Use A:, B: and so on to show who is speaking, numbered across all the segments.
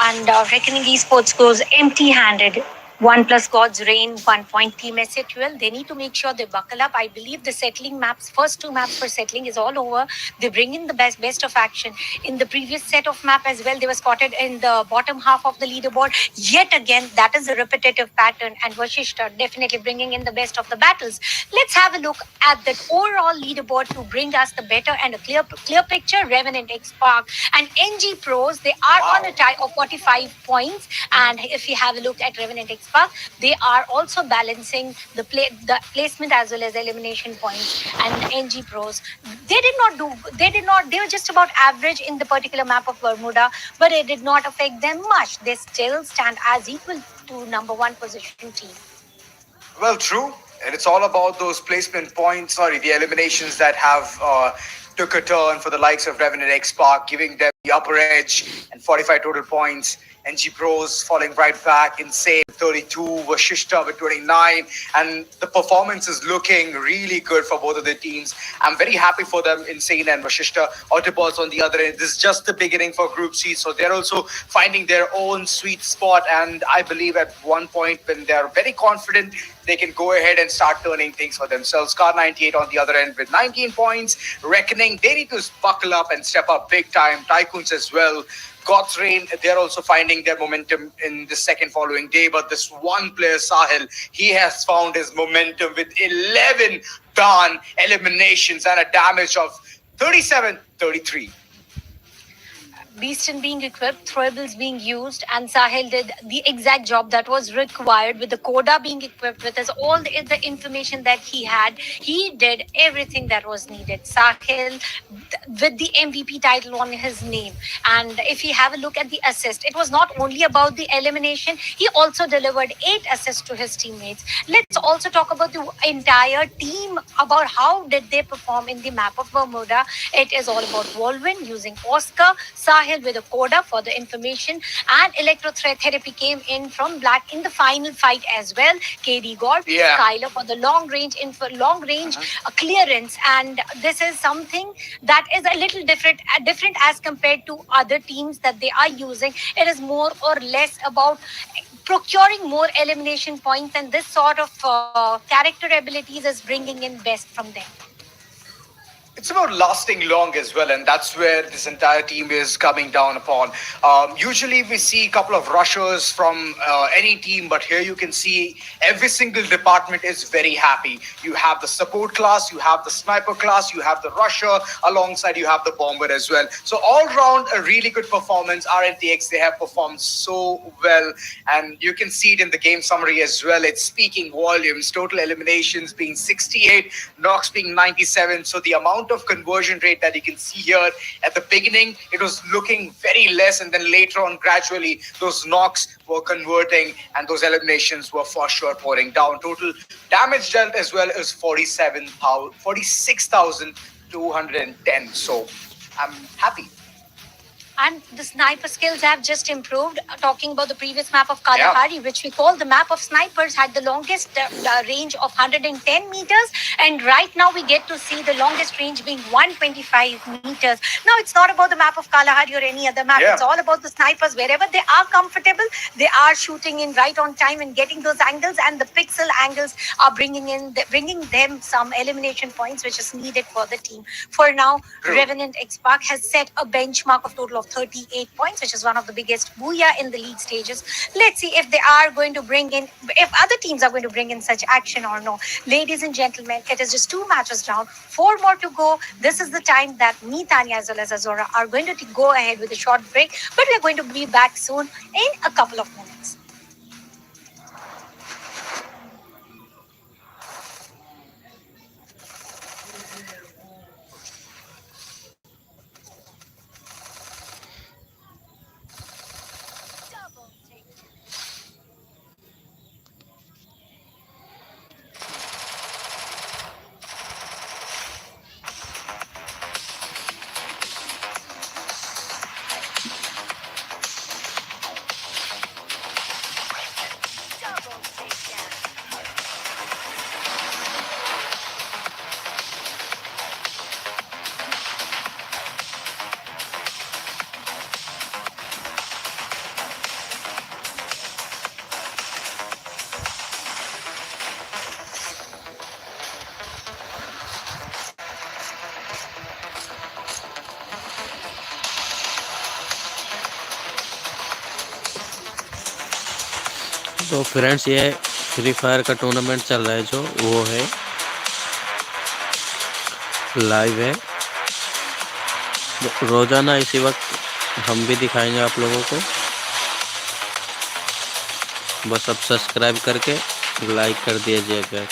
A: and Reckoning Esports goes empty-handed. One plus God's Reign, 1 point Team SAQL. They need to make sure they buckle up. I believe the settling maps, first two maps for settling is all over. They bring in the best of action. In the previous set of map as well, they were spotted in the bottom half of the leaderboard. Yet again, that is a repetitive pattern, and Vashishta definitely bringing in the best of the battles. Let's have a look at that overall leaderboard to bring us the better and a clear picture. Revenant, X Park, and NG Pros, they are on a tie of 45 points. And if you have a look at Revenant X Park, they are also balancing the placement as well as elimination points. And NG Pros, they were just about average in the particular map of Bermuda, but it did not affect them much. They still stand as equal to number one position team.
B: Well, true. And it's all about those placement points, sorry, the eliminations that have took a turn for the likes of Revenant X Park, giving them the upper edge and 45 total points. NG Pros falling right back, Insane 32, Vashishta with 29, and the performance is looking really good for both of the teams. I'm very happy for them, Insane and Vashishta. Autobots on the other end, this is just the beginning for Group C, so they're also finding their own sweet spot, and I believe at one point when they're very confident, they can go ahead and start turning things for themselves. Car 98 on the other end with 19 points. Reckoning, they need to buckle up and step up big time. Tycoons as well. God's Reign, they're also finding their momentum in the second following day. But this one player, Sahil, he has found his momentum with 11 ban eliminations and a damage of 37-33.
A: Beaston being equipped, Throwables being used, and Sahil did the exact job that was required with the Coda being equipped with us, all the information that he had. He did everything that was needed. Sahil with the MVP title on his name. And if you have a look at the assist, it was not only about the elimination, he also delivered 8 assists to his teammates. Let's also talk about the entire team, about how did they perform in the map of Bermuda. It is all about Wolverine using Oscar, Sahil with a Coda for the information, and Electrotherapy came in from Black in the final fight as well. KD got Skylar for the long range clearance, and this is something that is a little different as compared to other teams that they are using. It is more or less about procuring more elimination points, and this sort of character abilities is bringing in best from them.
B: It's about lasting long as well, and that's where this entire team is coming down upon. Usually we see a couple of rushers from any team, but here you can see every single department is very happy. You have the support class, you have the sniper class, you have the rusher, alongside you have the bomber as well. So all round a really good performance. RNTX, they have performed so well, and you can see it in the game summary as well. It's speaking volumes. Total eliminations being 68, knocks being 97. So the amount of conversion rate that you can see here at the beginning, it was looking very less, and then later on gradually those knocks were converting and those eliminations were for sure pouring down. Total damage dealt as well is 46,210. So I'm happy.
A: And the sniper skills have just improved. Talking about the previous map of Kalahari, which we call the map of snipers, had the longest range of 110 meters. And right now we get to see the longest range being 125 meters. Now, it's not about the map of Kalahari or any other map. It's all about the snipers. Wherever they are comfortable, they are shooting in right on time and getting those angles. And the pixel angles are bringing them some elimination points, which is needed for the team. For now, Revenant X Park has set a benchmark of total of 38 points, which is one of the biggest booyah in the league stages. Let's see if they are going to bring in, if other teams are going to bring in such action or no. Ladies and gentlemen, it is just 2 matches down, 4 more to go. This is the time that me, Tanya, as well as Azora are going to go ahead with a short break, but we're going to be back soon in a couple of minutes.
C: तो friends ये free fire का tournament चल रहा है जो वो है live है रोजाना इसी वक्त हम भी दिखाएंगे आप लोगों को। बस अब सब्सक्राइब करके लाइक कर दीजिएगा।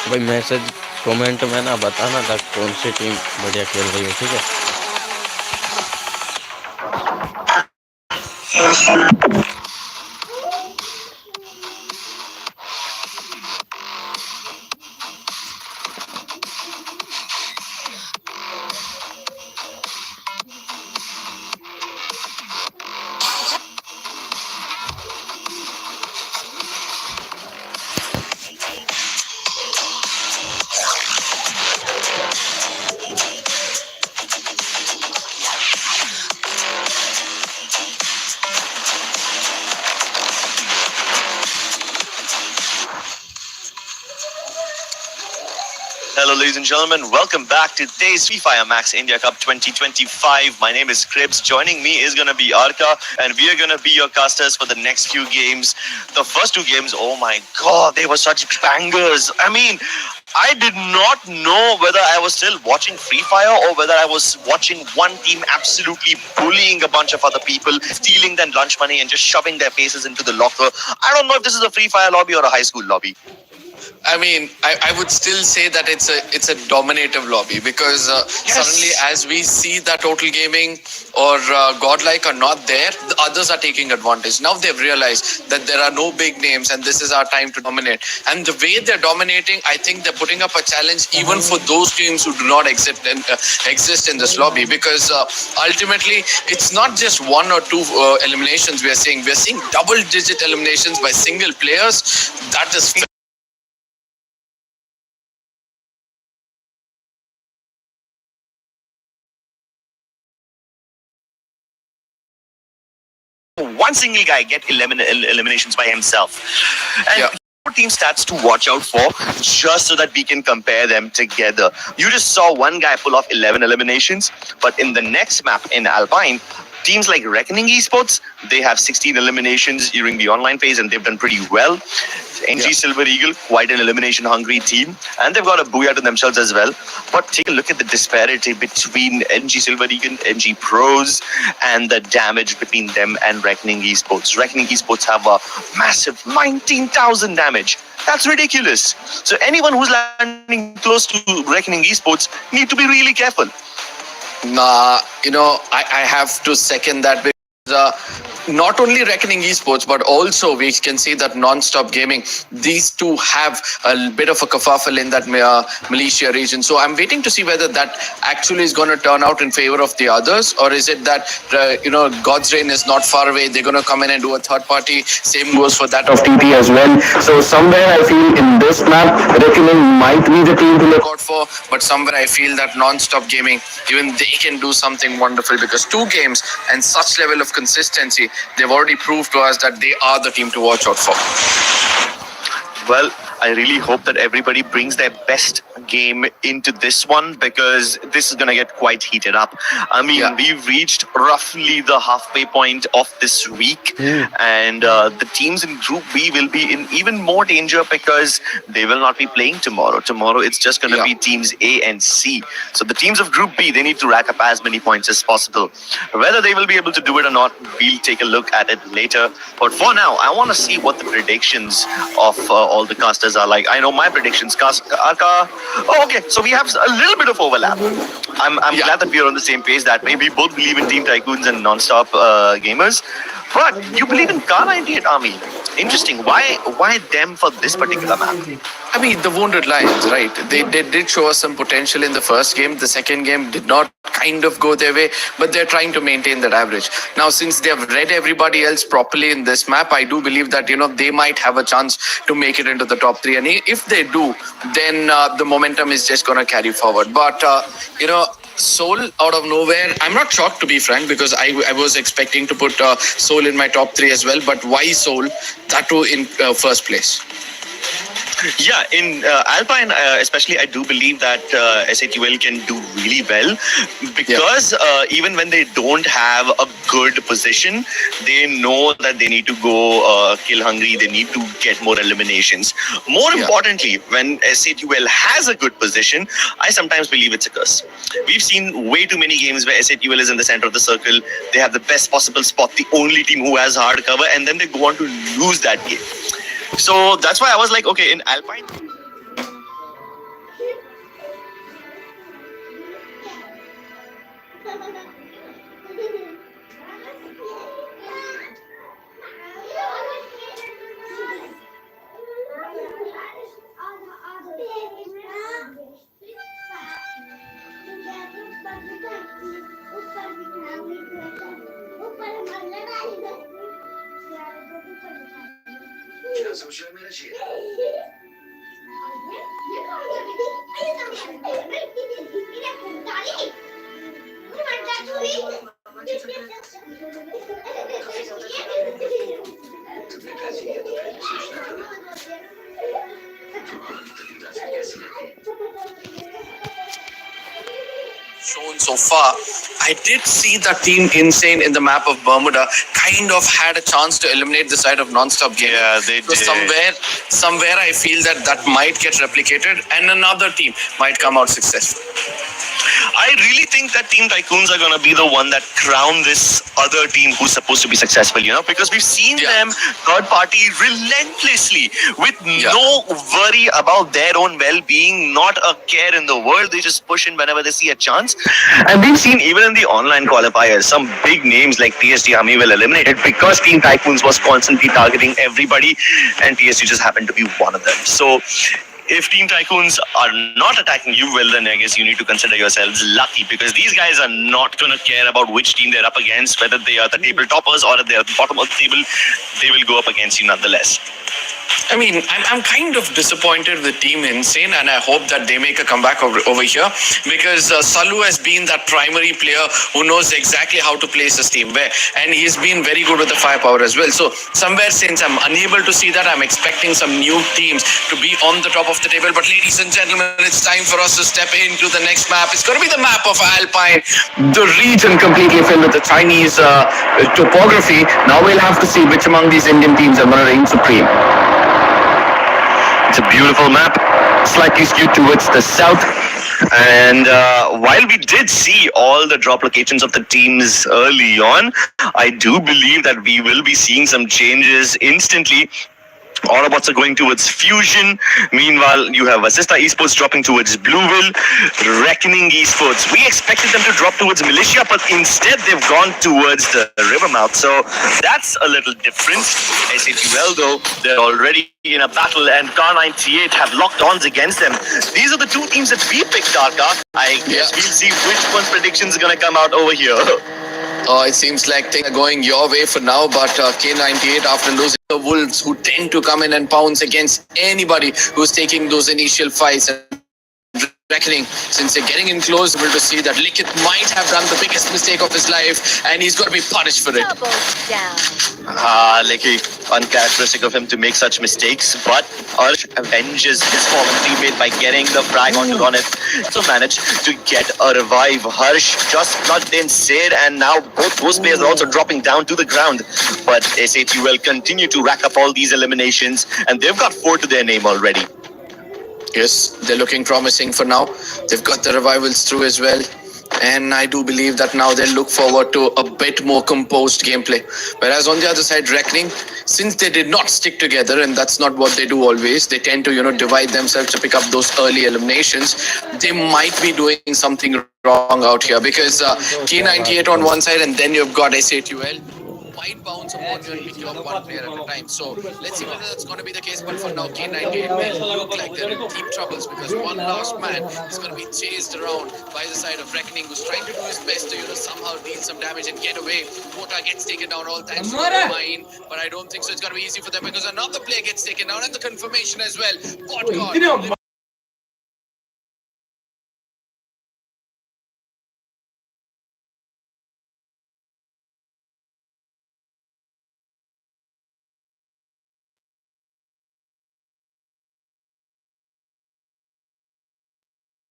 C: भाई मैसेज कमेंट में ना बताना था कौन सी टीम बढ़िया खेल रही है, ठीक है।
D: Hello, ladies and gentlemen. Welcome back to today's Free Fire Max India Cup 2025. My name is Cribs. Joining me is going to be Arka, and we are going to be your casters for the next few games. The first two games, oh my god, they were such bangers. I mean, I did not know whether I was still watching Free Fire or whether I was watching one team absolutely bullying a bunch of other people, stealing their lunch money and just shoving their faces into the locker. I don't know if this is a Free Fire lobby or a high school lobby.
E: I mean, I would still say that it's a dominative lobby because suddenly, as we see that Total Gaming or Godlike are not there, the others are taking advantage. Now they've realized that there are no big names and this is our time to dominate. And the way they're dominating, I think they're putting up a challenge even for those teams who do not exist in this lobby, because ultimately it's not just one or two eliminations we are seeing. We're seeing double-digit eliminations by single players. That is
D: one single guy get 11 eliminations by himself. And
E: Yeah.
D: team stats to watch out for, just so that we can compare them together. You just saw one guy pull off 11 eliminations, but in the next map in Alpine, teams like Reckoning Esports, they have 16 eliminations during the online phase and they've done pretty well. NG Silver Eagle, quite an elimination hungry team, and they've got a booyah to themselves as well. But take a look at the disparity between NG Silver Eagle, NG Pros, and the damage between them and Reckoning Esports. Reckoning Esports have a massive 19,000 damage. That's ridiculous. So anyone who's landing close to Reckoning Esports need to be really careful.
E: Nah, I have to second that, because not only Reckoning Esports, but also we can see that Non-Stop Gaming, these two have a bit of a kerfuffle in that Malaysia region. So I'm waiting to see whether that actually is going to turn out in favor of the others, or is it that, God's Reign is not far away. They're going to come in and do a third party. Same goes for that of TT as well. So somewhere I feel in this map, Reckoning might be the team to look out for, but somewhere I feel that Non-Stop Gaming, even they can do something wonderful, because 2 games and such level of consistency, they've already proved to us that they are the team to watch out for.
D: Well, I really hope that everybody brings their best game into this one, because this is going to get quite heated up. I mean, we've reached roughly the halfway point of this week, and the teams in Group B will be in even more danger because they will not be playing tomorrow. Tomorrow, it's just going to be teams A and C. So the teams of Group B, they need to rack up as many points as possible. Whether they will be able to do it or not, we'll take a look at it later. But for now, I want to see what the predictions of all the casters are like. I know my predictions, Arka. Oh, okay, so we have a little bit of overlap. I'm glad that we are on the same page that way. We both believe in Team Tycoons and Non-Stop Gamers. But you believe in Car98 Army. Interesting. Why them for this particular map?
E: I mean, the Wounded Lions, right? They did show us some potential in the first game. The second game did not kind of go their way, but they're trying to maintain that average. Now, since they have read everybody else properly in this map, I do believe that, they might have a chance to make it into the top 3. And if they do, then the momentum is just going to carry forward. But, Soul out of nowhere, I'm not shocked, to be frank, because I was expecting to put Soul in my top 3 as well. But why Soul? That too in first place.
D: Yeah, in Alpine, especially, I do believe that SATUL can do really well, because even when they don't have a good position, they know that they need to go kill hungry. They need to get more eliminations. More importantly, when SATUL has a good position, I sometimes believe it's a curse. We've seen way too many games where SATUL is in the center of the circle. They have the best possible spot, the only team who has hard cover, and then they go on to lose that game. So that's why I was like, okay, in Alpine.
E: Shown so far, I did see that Team Insane in the map of Bermuda kind of had a chance to eliminate the side of Non-Stop Gaming.
D: Yeah, they
E: so
D: did.
E: Somewhere I feel that might get replicated and another team might come out successful.
D: I really think that Team Tycoons are going to be the one that crown this other team who's supposed to be successful, because we've seen them third party relentlessly with no worry about their own well-being, not a care in the world. They just push in whenever they see a chance. And we've seen even in the online qualifiers, some big names like TSG Army were eliminated because Team Tycoons was constantly targeting everybody, and TSG just happened to be one of them. So if Team Tycoons are not attacking you, well, then I guess you need to consider yourselves lucky, because these guys are not going to care about which team they're up against, whether they are the table toppers or if they're at the bottom of the table. They will go up against you nonetheless.
E: I mean, I'm kind of disappointed with Team Insane, and I hope that they make a comeback over here, because Salu has been that primary player who knows exactly how to place his team where, and he's been very good with the firepower as well. So somewhere, since I'm unable to see that, I'm expecting some new teams to be on the top of the table. But ladies and gentlemen, it's time for us to step into the next map. It's going to be the map of Alpine, the region completely filled with the Chinese topography. Now we'll have to see which among these Indian teams are going to reign supreme.
D: It's a beautiful map, slightly skewed towards the south. And while we did see all the drop locations of the teams early on, I do believe that we will be seeing some changes instantly. Autobots are going towards Fusion. Meanwhile, you have Assista Esports dropping towards Blueville. Reckoning Esports, we expected them to drop towards Militia, but instead they've gone towards the Rivermouth. So that's a little different. SATL, though, they're already in a battle, and Car98 have locked ons against them. These are the two teams that we picked, Arka. I guess we'll see which one's predictions are going to come out over here.
E: It seems like things are going your way for now, but K98, after losing the Wolves, who tend to come in and pounce against anybody who's taking those initial fights, and Reckoning, since they're getting in close, able to see that Likith might have done the biggest mistake of his life, and he's going to be punished for it.
A: Double down.
D: Likith, uncharacteristic of him to make such mistakes, but Harsh avenges his fallen teammate by getting the frag onto Ronit. So managed to get a revive. Harsh just plugged in Sid, and now both those players are also dropping down to the ground. But SATL continue to rack up all these eliminations, and they've got 4 to their name already.
E: Yes, they're looking promising for now. They've got the revivals through as well. And I do believe that now they'll look forward to a bit more composed gameplay. Whereas on the other side, Reckoning, since they did not stick together, and that's not what they do always, they tend to, divide themselves to pick up those early eliminations. They might be doing something wrong out here, because K98 on one side, and then you've got SATL. Might bounce upon you and pick you up one player at a time. So let's see whether that's going to be the case. But for now, K98 will look like they're in deep troubles, because one last man is going to be chased around by the side of Reckoning, who's trying to do his best to somehow deal some damage and get away. Quota gets taken down, all thanks to the mine, but I don't think so. It's going to be easy for them, because another player gets taken down, and the confirmation as well. God.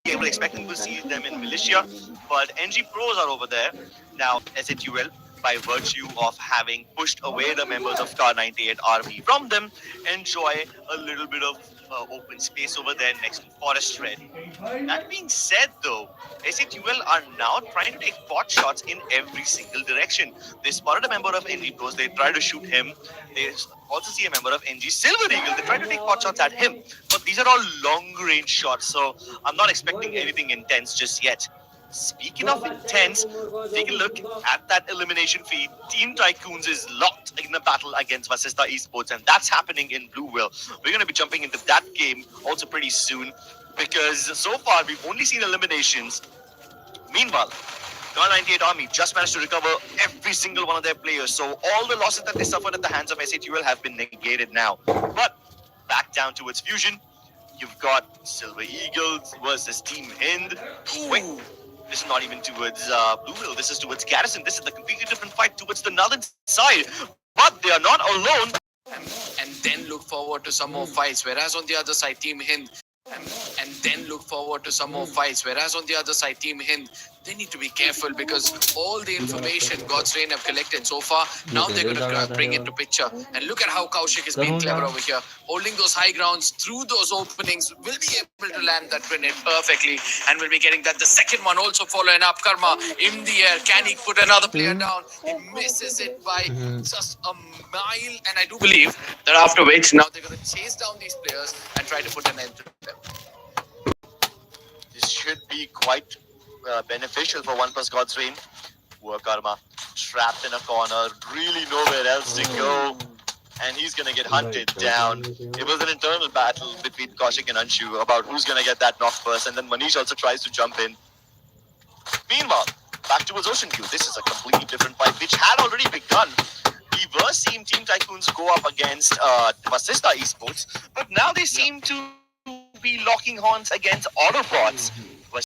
D: We were expecting to see them in Militia, but NG Pros are over there. Now, SATL, by virtue of having pushed away the members of Car98 Army from them, enjoy a little bit of open space over there next to Forest Red. That being said, though, SATL are now trying to take pot shots in every single direction. They spotted a member of NG Pros, they try to shoot him. They also see a member of NG Silver Eagle, they try to take pot shots at him. But these are all long-range shots, so I'm not expecting anything intense just yet. Speaking of intense, take a look at that elimination feed. Team Tycoons is locked in a battle against Vasista Esports, and that's happening in Blueville. We're going to be jumping into that game also pretty soon, because so far we've only seen eliminations. Meanwhile, Car98 Army just managed to recover every single one of their players, so all the losses that they suffered at the hands of SATL have been negated now. But back down towards Fusion, you've got Silver Eagles versus Team Hind. Wait, this is not even towards Blueville, this is towards Garrison. This is a completely different fight towards the northern side, but they are not alone.
E: And then look forward to some more fights. Whereas on the other side, Team Hind, and then look forward to some more fights. Whereas on the other side, Team Hind, they need to be careful because all the information God's Reign have collected so far, now they're going to bring into picture. And look at how Kaushik is being clever over here, holding those high grounds through those openings, will be able to land that grenade perfectly, and will be getting that. The second one also following up. Karma in the air. Can he put another player down? He misses it by just a mile, and I do believe that after which now they're going to chase down these players and try to put an end to them.
D: This should be quite beneficial for OnePlus God's Reign. Poor Karma, trapped in a corner, really nowhere else to go. And he's going to get hunted down. It was an internal battle between Kaushik and Anshu about who's going to get that knock first. And then Manish also tries to jump in. Meanwhile, back towards Ocean View. This is a completely different fight, which had already begun. We were seeing Team Tycoons go up against Vasista Esports, but now they seem to be locking horns against Autobots.